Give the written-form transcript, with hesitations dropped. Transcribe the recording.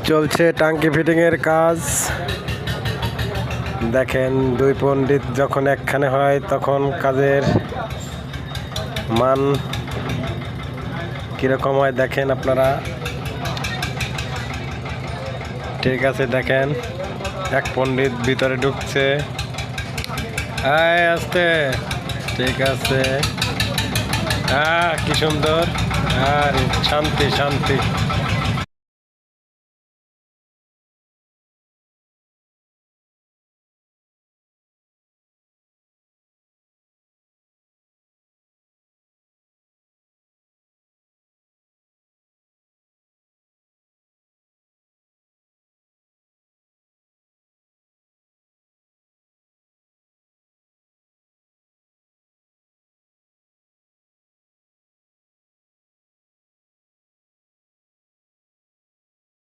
চলছে টাঙ্কি ফিটিং এর কাজ। দেখেন দুই পণ্ডিত যখন একখানে হয় তখন কাজের মান কিরকম হয় দেখেন আপনারা। ঠিক আছে, দেখেন এক পণ্ডিত ভিতরে ঢুকছে। আস্তে, ঠিক আছে। কি সুন্দর। আর শান্তি শান্তি।